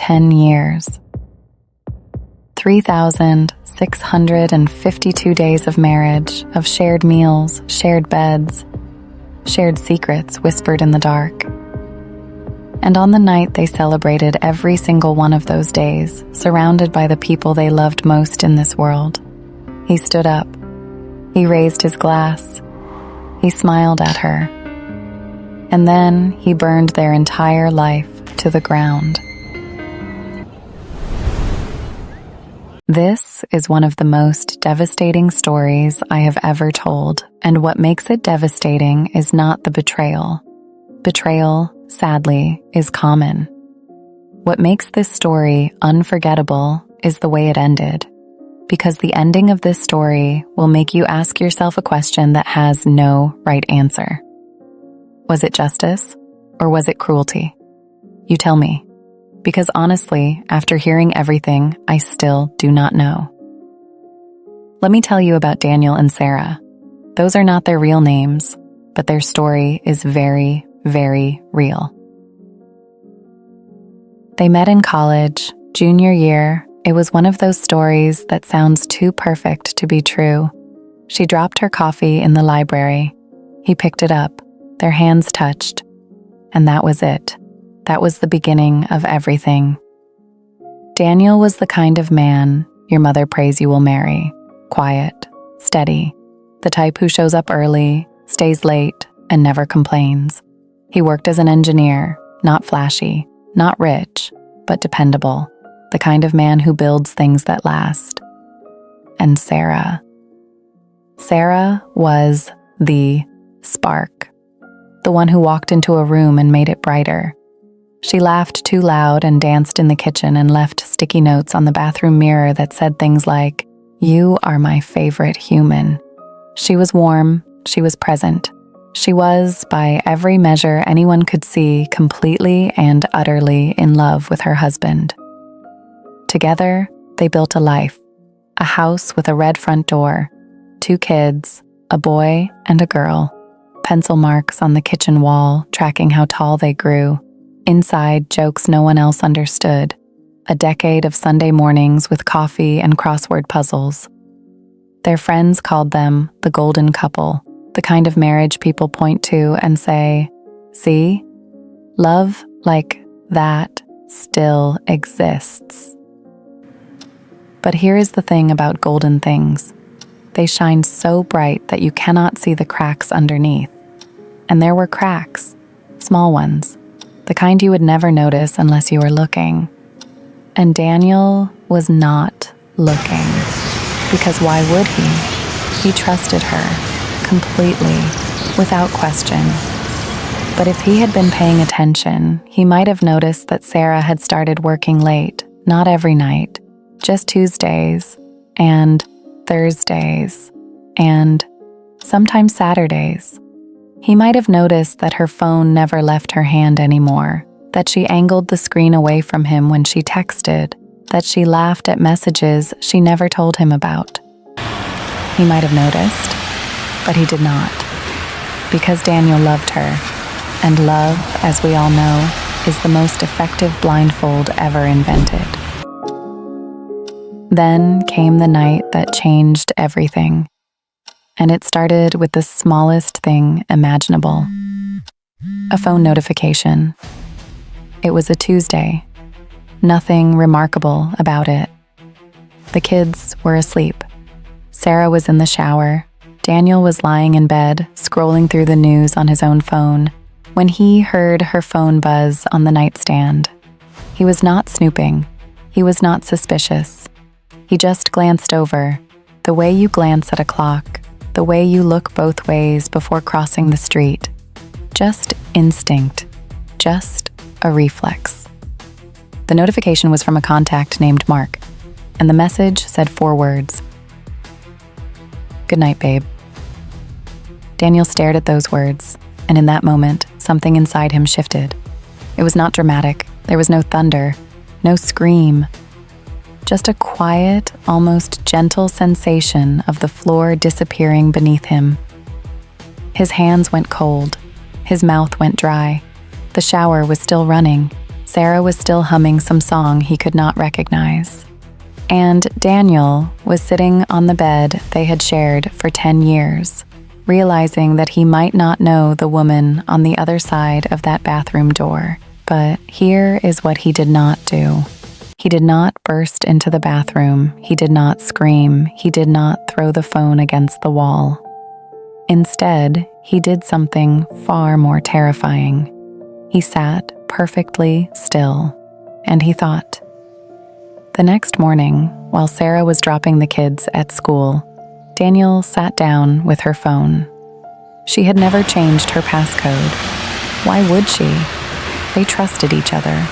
10 years. 3,652 days of marriage, of shared meals, shared beds, shared secrets whispered in the dark. And on the night they celebrated every single one of those days, surrounded by the people they loved most in this world, he stood up. He raised his glass. He smiled at her. And then he burned their entire life to the ground. This is one of the most devastating stories I have ever told, and what makes it devastating is not the betrayal. Betrayal, sadly, is common. What makes this story unforgettable is the way it ended, because the ending of this story will make you ask yourself a question that has no right answer. Was it justice, or was it cruelty? You tell me. Because honestly, after hearing everything, I still do not know. Let me tell you about Daniel and Sarah. Those are not their real names, but their story is very, very real. They met in college, junior year. It was one of those stories that sounds too perfect to be true. She dropped her coffee in the library. He picked it up. Their hands touched. And that was it. That was the beginning of everything. Daniel was the kind of man your mother prays you will marry. Quiet, steady, the type who shows up early, stays late, and never complains. He worked as an engineer, not flashy, not rich, but dependable, the kind of man who builds things that last. And Sarah was the spark, the one who walked into a room and made it brighter. She laughed too loud and danced in the kitchen and left sticky notes on the bathroom mirror that said things like, "You are my favorite human." She was warm, she was present. She was, by every measure anyone could see, completely and utterly in love with her husband. Together, they built a life, a house with a red front door, 2 kids, a boy and a girl, pencil marks on the kitchen wall tracking how tall they grew. Inside, jokes no one else understood. A decade of Sunday mornings with coffee and crossword puzzles. Their friends called them the golden couple, the kind of marriage people point to and say, "See, love like that still exists." But here is the thing about golden things. They shine so bright that you cannot see the cracks underneath. And there were cracks, small ones, the kind you would never notice unless you were looking. And Daniel was not looking, because why would he? He trusted her, completely, without question. But if he had been paying attention, he might have noticed that Sarah had started working late, not every night, just Tuesdays, and Thursdays, and sometimes Saturdays. He might have noticed that her phone never left her hand anymore, that she angled the screen away from him when she texted, that she laughed at messages she never told him about. He might have noticed, but he did not, because Daniel loved her, and love, as we all know, is the most effective blindfold ever invented. Then came the night that changed everything. And it started with the smallest thing imaginable. A phone notification. It was a Tuesday. Nothing remarkable about it. The kids were asleep. Sarah was in the shower. Daniel was lying in bed, scrolling through the news on his own phone, when he heard her phone buzz on the nightstand. He was not snooping. He was not suspicious. He just glanced over, the way you glance at a clock, the way you look both ways before crossing the street. Just instinct. Just a reflex. The notification was from a contact named Mark, and the message said 4 words. "Good night, babe." Daniel stared at those words, and in that moment, something inside him shifted. It was not dramatic. There was no thunder, no scream. Just a quiet, almost gentle sensation of the floor disappearing beneath him. His hands went cold. His mouth went dry. The shower was still running. Sarah was still humming some song he could not recognize. And Daniel was sitting on the bed they had shared for 10 years, realizing that he might not know the woman on the other side of that bathroom door. But here is what he did not do. He did not burst into the bathroom. He did not scream. He did not throw the phone against the wall. Instead, he did something far more terrifying. He sat perfectly still, and he thought. The next morning, while Sarah was dropping the kids at school, Daniel sat down with her phone. She had never changed her passcode. Why would she? They trusted each other,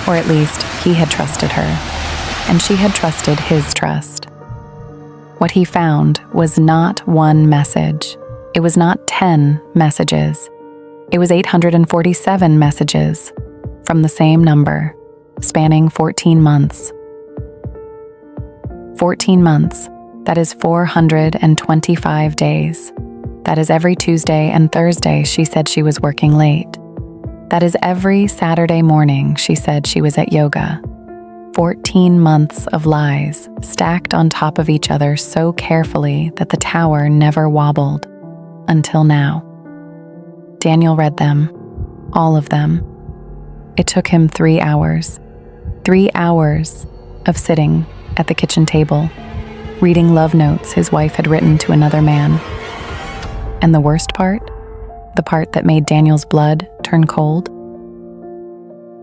or at least he had trusted her, and she had trusted his trust. What he found was not one message. It was not 10 messages. It was 847 messages from the same number, spanning 14 months. 14 months, that is 425 days. That is every Tuesday and Thursday she said she was working late. That is every Saturday morning she said she was at yoga. 14 months of lies stacked on top of each other so carefully that the tower never wobbled. Until now. Daniel read them, all of them. It took him 3 hours. 3 hours of sitting at the kitchen table, reading love notes his wife had written to another man. And the worst part? The part that made Daniel's blood turn cold?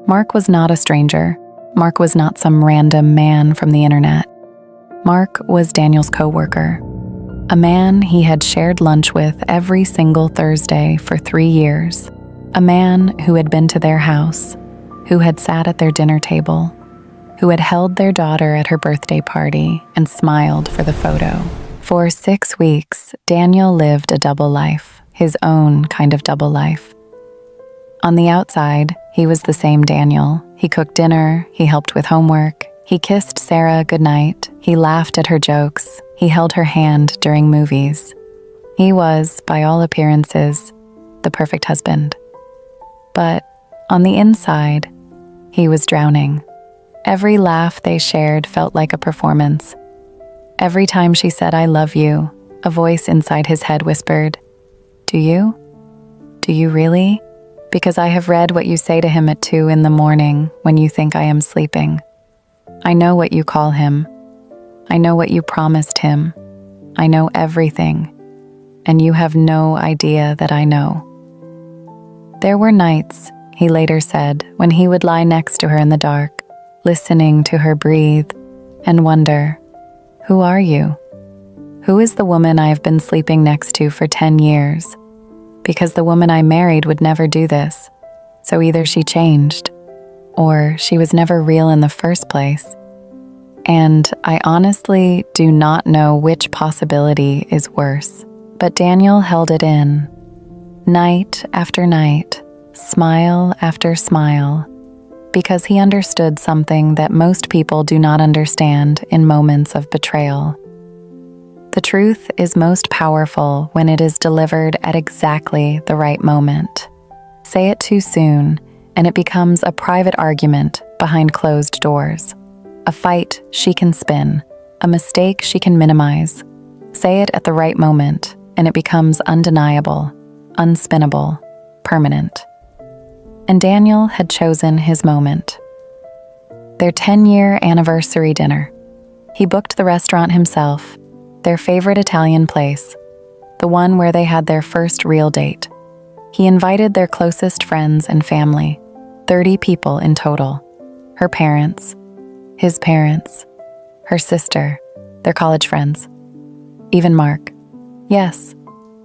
Mark was not a stranger. Mark was not some random man from the internet. Mark was Daniel's coworker. A man he had shared lunch with every single Thursday for 3 years. A man who had been to their house, who had sat at their dinner table, who had held their daughter at her birthday party and smiled for the photo. For 6 weeks, Daniel lived a double life, his own kind of double life. On the outside, he was the same Daniel. He cooked dinner, he helped with homework, he kissed Sarah goodnight, he laughed at her jokes, he held her hand during movies. He was, by all appearances, the perfect husband. But on the inside, he was drowning. Every laugh they shared felt like a performance. Every time she said, "I love you," a voice inside his head whispered, "Do you? Do you really? Because I have read what you say to him at 2 in the morning when you think I am sleeping. I know what you call him. I know what you promised him. I know everything. And you have no idea that I know." There were nights, he later said, when he would lie next to her in the dark, listening to her breathe, and wonder, who are you? Who is the woman I have been sleeping next to for 10 years? Because the woman I married would never do this. So either she changed, or she was never real in the first place. And I honestly do not know which possibility is worse. But Daniel held it in. Night after night, smile after smile, because he understood something that most people do not understand in moments of betrayal. The truth is most powerful when it is delivered at exactly the right moment. Say it too soon, and it becomes a private argument behind closed doors. A fight she can spin, a mistake she can minimize. Say it at the right moment, and it becomes undeniable, unspinnable, permanent. And Daniel had chosen his moment. Their 10-year anniversary dinner. He booked the restaurant himself, their favorite Italian place, the one where they had their first real date. He invited their closest friends and family, 30 people in total. Her parents, his parents, her sister, their college friends, even Mark. Yes,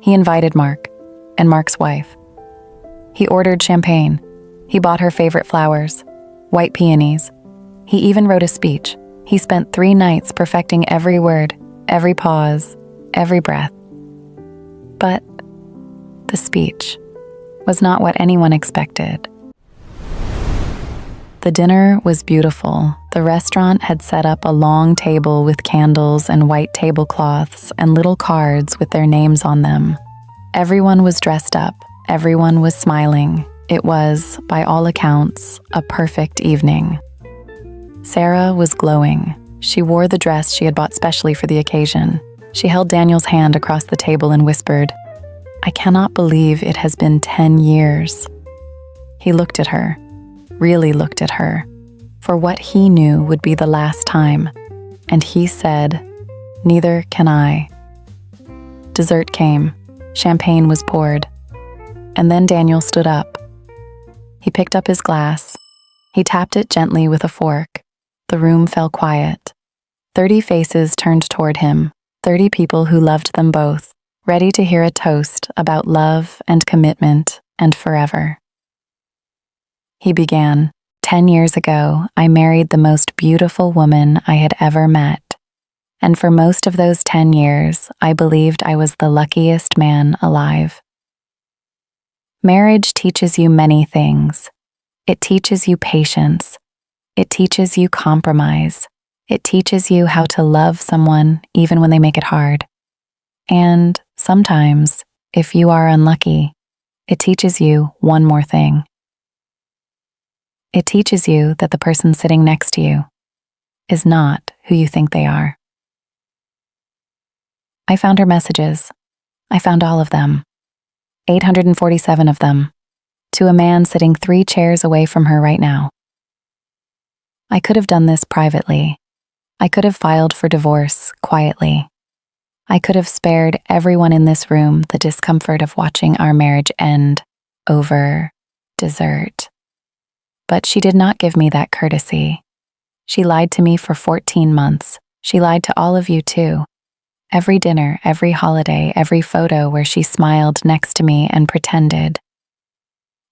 he invited Mark and Mark's wife. He ordered champagne. He bought her favorite flowers, white peonies. He even wrote a speech. He spent 3 nights perfecting every word, every pause, every breath. But the speech was not what anyone expected. The dinner was beautiful. The restaurant had set up a long table with candles and white tablecloths and little cards with their names on them. Everyone was dressed up. Everyone was smiling. It was, by all accounts, a perfect evening. Sarah was glowing. She wore the dress she had bought specially for the occasion. She held Daniel's hand across the table and whispered, "I cannot believe it has been 10 years. He looked at her, really looked at her, for what he knew would be the last time, and he said, "Neither can I." Dessert came. Champagne was poured. And then Daniel stood up. He picked up his glass. He tapped it gently with a fork. The room fell quiet. 30 faces turned toward him, 30 people who loved them both, ready to hear a toast about love and commitment and forever. He began, "10 years ago, I married the most beautiful woman I had ever met. And for most of those 10 years, I believed I was the luckiest man alive." Marriage teaches you many things. It teaches you patience. It teaches you compromise. It teaches you how to love someone even when they make it hard. And sometimes, if you are unlucky, it teaches you one more thing. It teaches you that the person sitting next to you is not who you think they are. I found her messages. I found all of them. 847 of them, to a man sitting 3 chairs away from her right now. I could have done this privately. I could have filed for divorce quietly. I could have spared everyone in this room the discomfort of watching our marriage end over dessert. But she did not give me that courtesy. She lied to me for 14 months. She lied to all of you too. Every dinner, every holiday, every photo where she smiled next to me and pretended.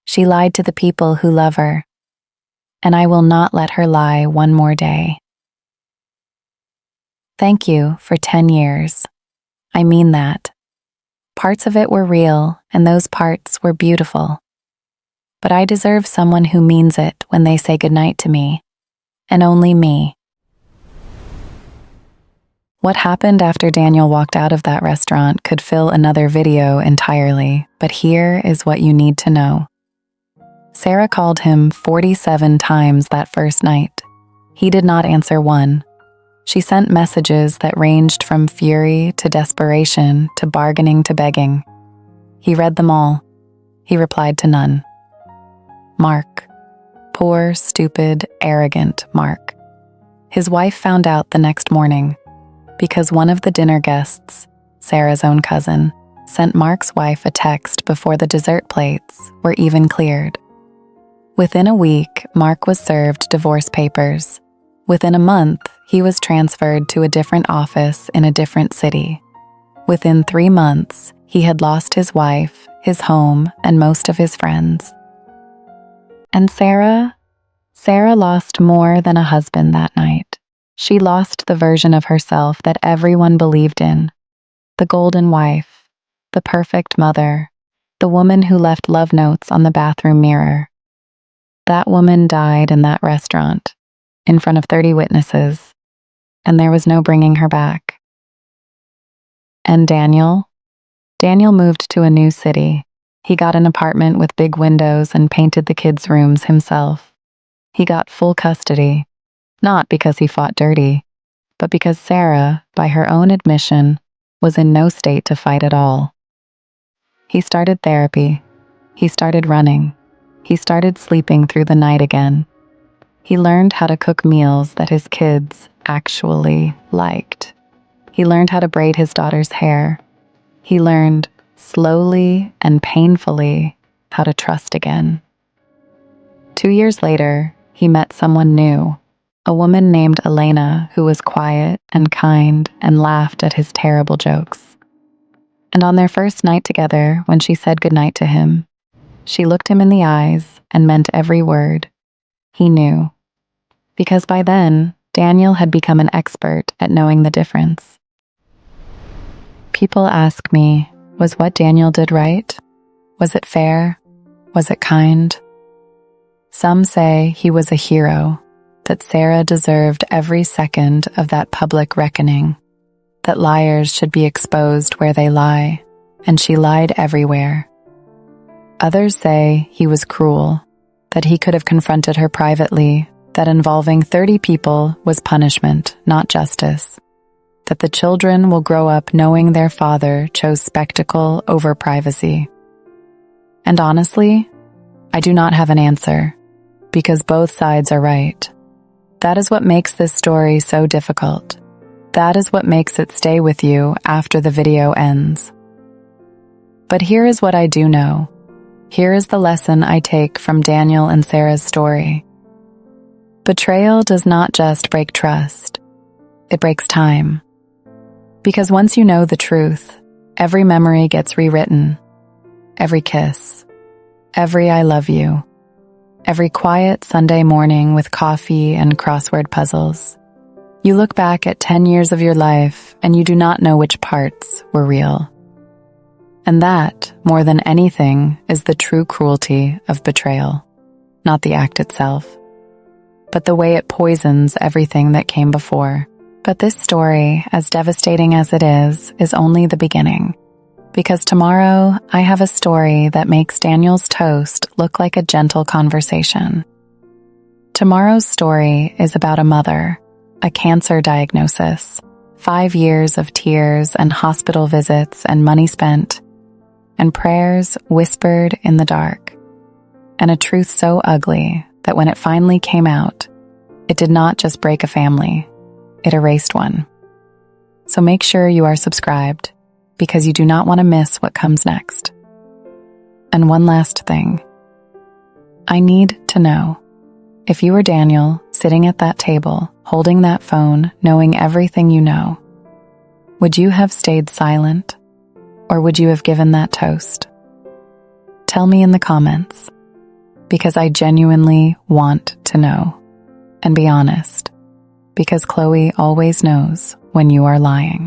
She lied to the people who love her, and I will not let her lie one more day. Thank you for 10 years. I mean that. Parts of it were real, and those parts were beautiful. But I deserve someone who means it when they say goodnight to me, and only me. What happened after Daniel walked out of that restaurant could fill another video entirely, but here is what you need to know. Sarah called him 47 times that first night. He did not answer one. She sent messages that ranged from fury to desperation to bargaining to begging. He read them all. He replied to none. Mark. Poor, stupid, arrogant Mark. His wife found out the next morning because one of the dinner guests, Sarah's own cousin, sent Mark's wife a text before the dessert plates were even cleared. Within a week, Mark was served divorce papers. Within a month, he was transferred to a different office in a different city. Within 3 months, he had lost his wife, his home, and most of his friends. And Sarah lost more than a husband that night. She lost the version of herself that everyone believed in. The golden wife, the perfect mother, the woman who left love notes on the bathroom mirror. That woman died in that restaurant, in front of 30 witnesses, and there was no bringing her back. And Daniel moved to a new city. He got an apartment with big windows and painted the kids' rooms himself. He got full custody, not because he fought dirty, but because Sarah, by her own admission, was in no state to fight at all. He started therapy. He started running. He started sleeping through the night again. He learned how to cook meals that his kids actually liked. He learned how to braid his daughter's hair. He learned, slowly and painfully, how to trust again. 2 years later, he met someone new, a woman named Elena who was quiet and kind and laughed at his terrible jokes. And on their first night together, when she said goodnight to him, she looked him in the eyes and meant every word. He knew. Because by then, Daniel had become an expert at knowing the difference. People ask me, was what Daniel did right? Was it fair? Was it kind? Some say he was a hero, that Sarah deserved every second of that public reckoning, that liars should be exposed where they lie, and she lied everywhere. Others say he was cruel, that he could have confronted her privately, that involving 30 people was punishment, not justice, that the children will grow up knowing their father chose spectacle over privacy. And honestly, I do not have an answer, because both sides are right. That is what makes this story so difficult. That is what makes it stay with you after the video ends. But here is what I do know. Here is the lesson I take from Daniel and Sarah's story. Betrayal does not just break trust. It breaks time. Because once you know the truth, every memory gets rewritten. Every kiss. Every I love you. Every quiet Sunday morning with coffee and crossword puzzles. You look back at 10 years of your life and you do not know which parts were real. And that, more than anything, is the true cruelty of betrayal. Not the act itself, but the way it poisons everything that came before. But this story, as devastating as it is only the beginning. Because tomorrow, I have a story that makes Daniel's toast look like a gentle conversation. Tomorrow's story is about a mother, a cancer diagnosis, 5 years of tears and hospital visits and money spent, and prayers whispered in the dark, and a truth so ugly that when it finally came out, it did not just break a family, it erased one. So make sure you are subscribed, because you do not want to miss what comes next. And one last thing. I need to know, if you were Daniel sitting at that table, holding that phone, knowing everything you know, would you have stayed silent? Or would you have given that toast? Tell me in the comments, because I genuinely want to know. And be honest, because Chloe always knows when you are lying.